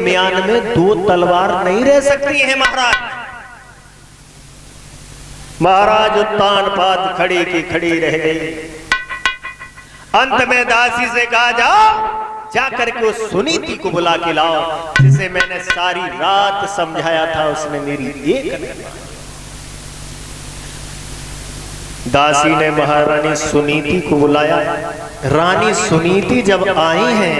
म्यान में दो तलवार नहीं रह सकती हैं महाराज। महाराज उत्तान पात खड़ी की खड़ी रह गई। अंत में दासी से कहा, जाओ जाकर के उस सुनीति को बुला के लाओ जिसे मैंने सारी रात समझाया था, उसने मेरी एक नहीं मानी। दासी ने महारानी सुनीति को बुलाया। रानी सुनीति जब आई हैं,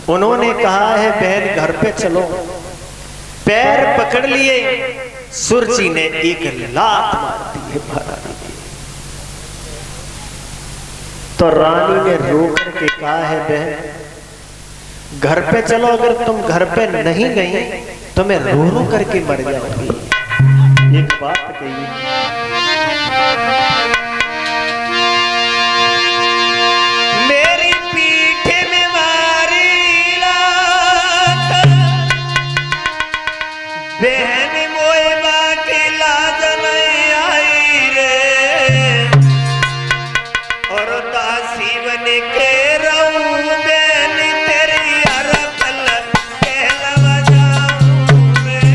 उन्होंने कहा है बहन घर पे चलो। पैर पकड़ लिए, सुरजी ने एक लात मार दी है महारानी की। तो रानी ने रो करके कहा है बहन घर पे चलो, अगर तुम घर पे नहीं गई तो मैं रो रो करके मर जाऊंगी। एक बात कही, मेरी पीठ में मारी लात, बहन मोए बाकी लाज नहीं आई रे, और दासी बन के रहूं बहन तेरी हर पल कहलवा जाऊं मैं।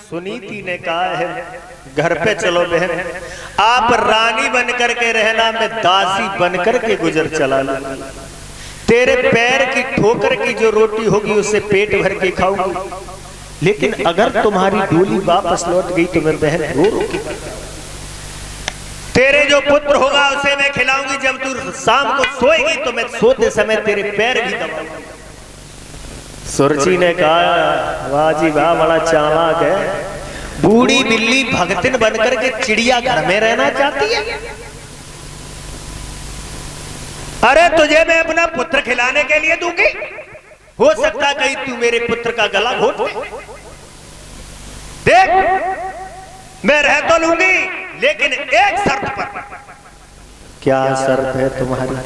सुनीति ने कहा है घर पे चलो बहन, आप रानी बन करके रहना, मैं दासी बन करके गुजर चला लूंगी। तेरे पैर की ठोकर की जो रोटी होगी उसे पेट भर के खाऊंगी, लेकिन अगर तुम्हारी डोली वापस लौट गई तो मैं बहन रो रो के, तेरे जो पुत्र होगा उसे मैं खिलाऊंगी। जब तू शाम को सोएगी तो मैं सोते समय तेरे पैर भी दबाऊंगी। सुरजी ने कहा वाह जी वाह, बड़ा चालाक है। बूढ़ी बिल्ली भगतिन बनकर के चिड़िया घर में रहना चाहती है। अरे तुझे मैं अपना पुत्र खिलाने के लिए दूंगी, हो सकता कहीं तू मेरे पुत्र का गला घोट दे। देख मैं रह तो लूंगी, लेकिन एक शर्त पर। क्या शर्त है तुम्हारी?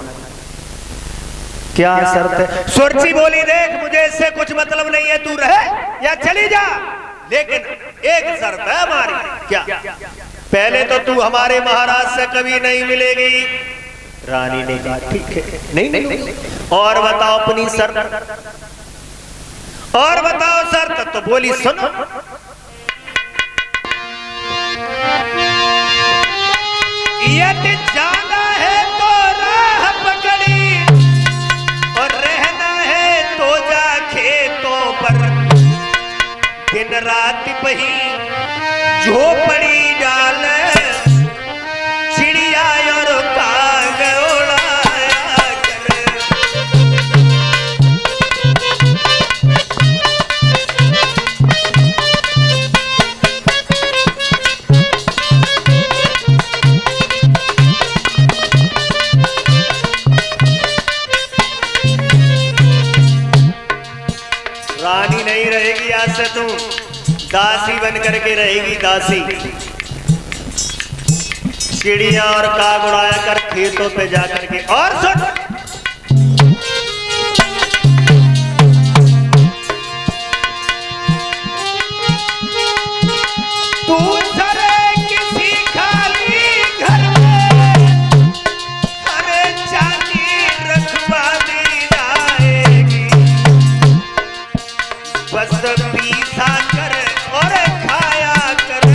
क्या शर्त है? सुरजी बोली देख मुझे इससे कुछ मतलब नहीं है, तू रहे या चली जा, लेकिन एक शर्त है हमारी। क्या? पहले तो तू हमारे महाराज से कभी नहीं मिलेगी। रानी ने कहा ठीक है, नहीं। और बताओ अपनी शर्त, और बताओ शर्त। तो बोली सुनो, यदि जाना है तो राह पकड़ी, और रहना है तो जा खेतों पर, दिन रात सिपही झोपड़ी डाल चिड़िया और काग उड़ाया कर। रानी नहीं रहेगी आज से, तू दासी बन करके रहेगी, दासी। चिड़िया और काग उड़ाया कर खेतों पे जाकर के। और सुन, तू सरे किसी खाली घर में हमें चांदी रखवा दी जाएगी। बस पीसा कर और खाया कर,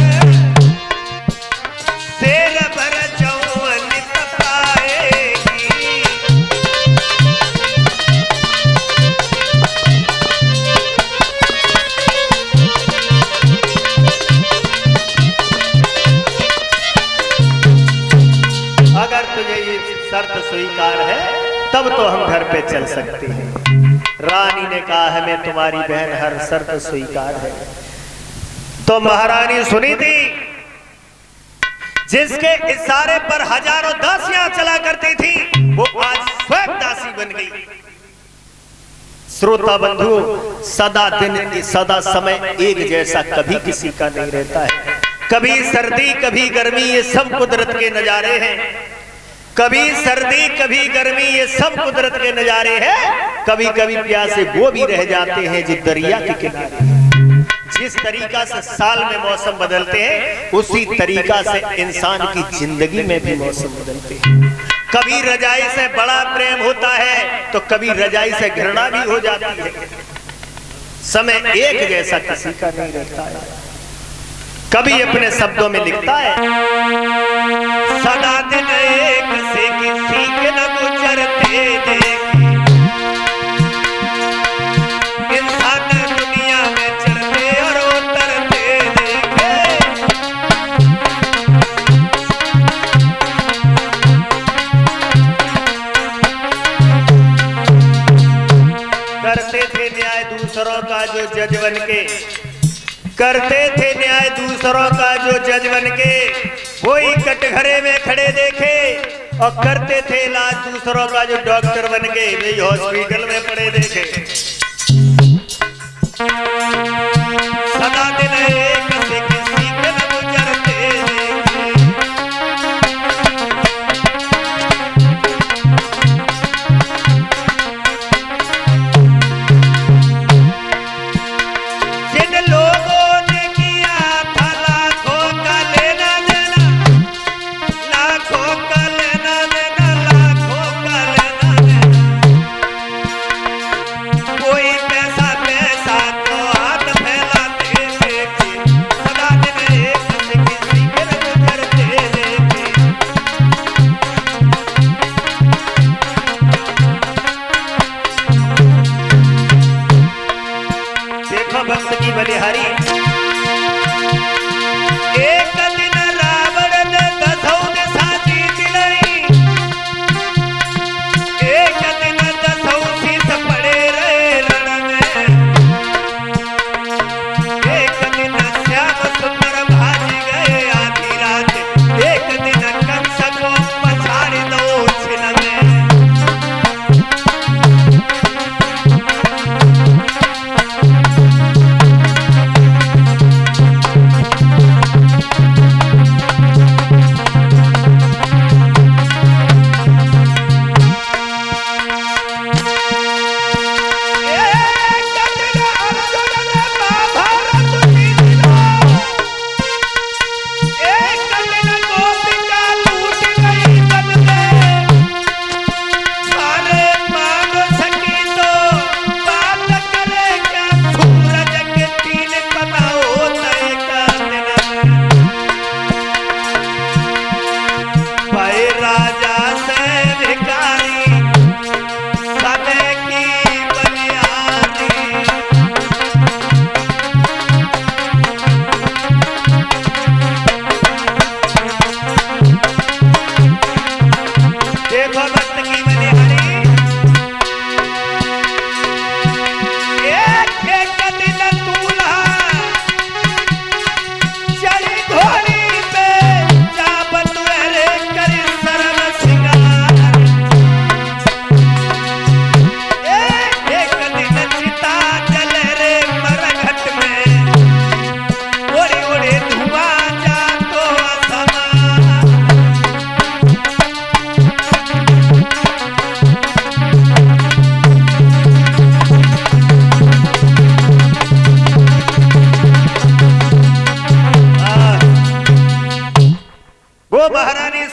शेर भर जौवन तपाएगी। अगर तुझे ये शर्त स्वीकार है तब तो हम घर पे चल सकते हैं। रानी ने कहा हमें तुम्हारी बहन हर शर्त स्वीकार है। तो महारानी सुनी थी, जिसके इशारे पर हजारों दासियां चला करती थी, वो आज स्वयं दासी बन गई। श्रोता बंधु, सदा दिन सदा समय एक जैसा कभी किसी का नहीं रहता है। कभी सर्दी कभी गर्मी, ये सब कुदरत के नजारे हैं। कभी सर्दी कभी गर्मी, ये सब कुदरत के नजारे हैं। कभी कभी प्यासे वो भी रह जाते हैं जो दरिया के किनारे। जिस तरीका से साल में मौसम बदलते हैं, उसी तरीका से इंसान की जिंदगी में भी मौसम बदलते हैं। कभी रजाई से बड़ा प्रेम होता है तो कभी रजाई से घृणा भी हो जाती है। समय एक जैसा किसी का नहीं रहता है। कभी अपने शब्दों में लिखता है, सदा दिन एक से किसी के न गुजरते देखी, इंसान दुनिया में चढ़ते और उतरते देखे। करते थे न्याय दूसरों का जो जज बन के, करते थे न्याय दूसरों का जो जज बन के, वही कटघरे में खड़े देखे। और करते थे इलाज दूसरों का जो डॉक्टर बन के, वही हॉस्पिटल में पड़े देखे। सदा दिन एक से किसी के न गुजरते देखे। जिन लोगों कोई पैसा पैसा तो हाथ फैलाते देखे। सदा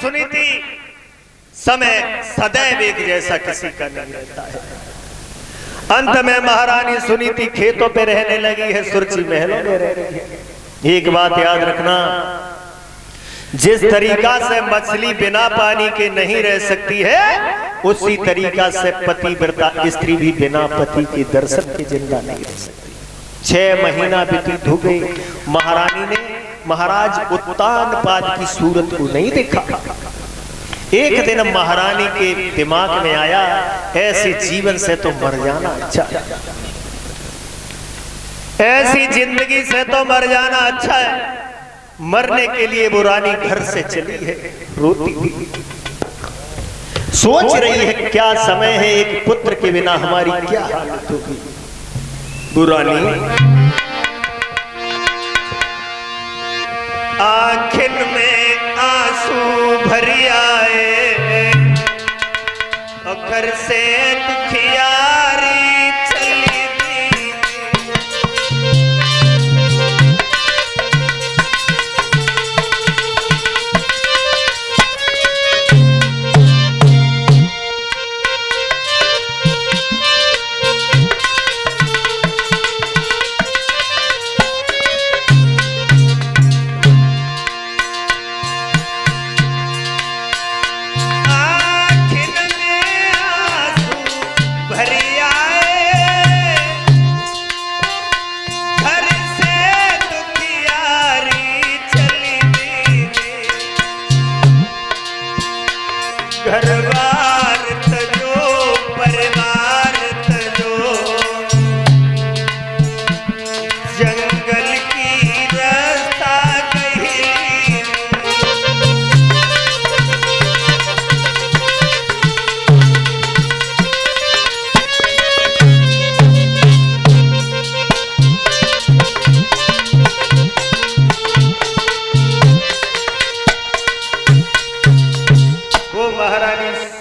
सुनीति समय सदैव एक जैसा किसी का नहीं रहता है। अंत में महारानी सुनीति खेतों पे रहने लगी है, सुरक्षित महलों में रह रही है। एक बात याद रखना, जिस तरीका से मछली बिना पानी के नहीं रह सकती है, उसी तरीका से पतिव्रता स्त्री भी बिना पति के दर्शन के जिंदा नहीं रह सकती। 6 महीना व्यतीत हो गए, महारानी ने महाराज उत्तानपाद की सूरत को नहीं देखा। एक दिन महारानी के दिमाग में आया, ऐसे जीवन से तो मर जाना अच्छा है, ऐसी जिंदगी से तो मर जाना अच्छा है। मरने के लिए वो रानी घर से चली है, रोती हुई सोच रही है क्या समय है, एक पुत्र के बिना हमारी क्या हालत होगी। वो रानी आखिर में आंसू भरी आए और घर से दुखियारी चली गई।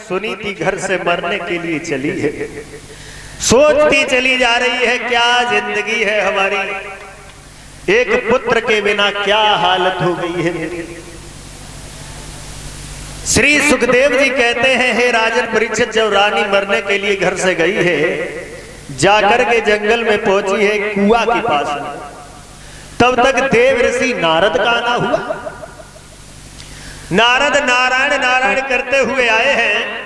सुनीति घर से मरने के लिए चली है, सोचती चली जा रही है क्या जिंदगी है हमारी, एक पुत्र के बिना क्या हालत हो गई है मेरी। श्री सुखदेव जी कहते हैं, हे राजन परीक्षित, जब रानी मरने के लिए घर से गई है, जाकर के जंगल में पहुंची है कुआं के पास, तब तक देव ऋषि नारद का आना हुआ। नारद नारायण नारायण करते हुए आए हैं,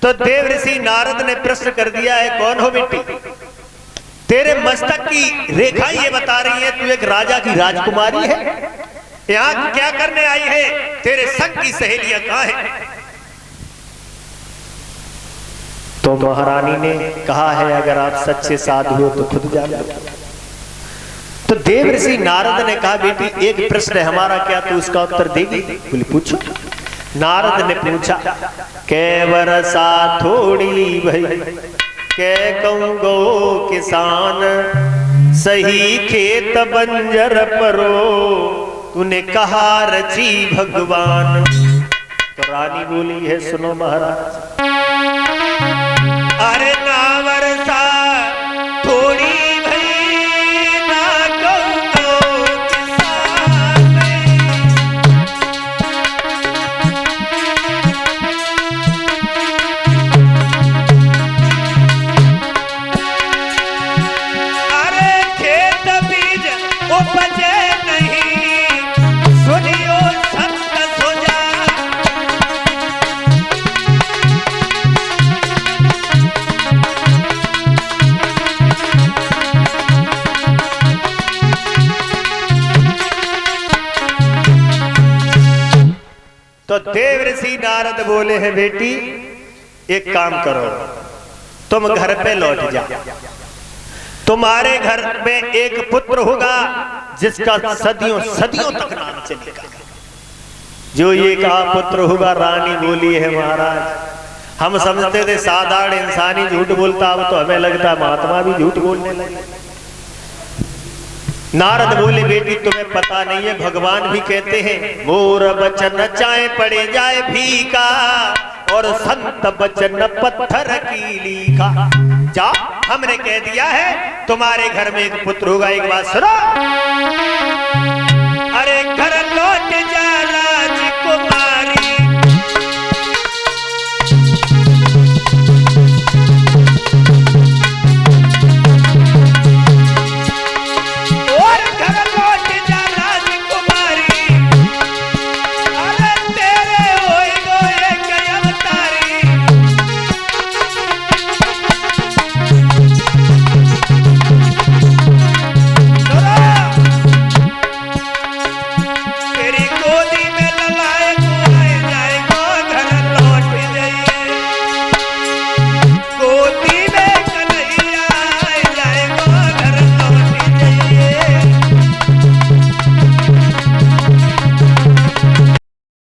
तो देव ऋषि नारद ने प्रश्न कर दिया है, कौन हो बेटी? तेरे मस्तक की रेखा ये बता रही है तू एक राजा की राजकुमारी है, यहाँ क्या करने आई है? तेरे संग की सहेलियां कहाँ है? तो महारानी ने कहा है, अगर आप सच्चे साधु हो तो खुद जान लो। तो देव ऋषि नारद ने कहा, बेटी एक प्रश्न है हमारा, क्या तू उसका उत्तर देगी? बोली पूछो। नारद ने पूछा, कै वर्षा थोड़ी भई कै कहूँगो किसान, सही खेत बंजर परो तूने कहा रची भगवान। तो रानी बोली है, सुनो महाराज, अरे ना वर्षा थोड़ी तो देव ऋषि नारद बोले हैं, बेटी एक काम करो, तुम घर पे लौट जाओ, तुम्हारे घर में एक पुत्र होगा जिसका सदियों सदियों तक नाम चलेगा। जो ये कहा पुत्र होगा, रानी बोली है, महाराज हम समझते थे साधारण इंसान ही झूठ बोलता, अब तो हमें लगता है महात्मा भी झूठ बोलने लगे। नारद बोले, बेटी तुम्हें पता नहीं है, भगवान भी कहते हैं, मोर बचन चाहे पड़े जाए फीका और संत बचन पत्थर की लीका। जा, हमने कह दिया है तुम्हारे घर में एक पुत्र होगा। एक बात सुनो,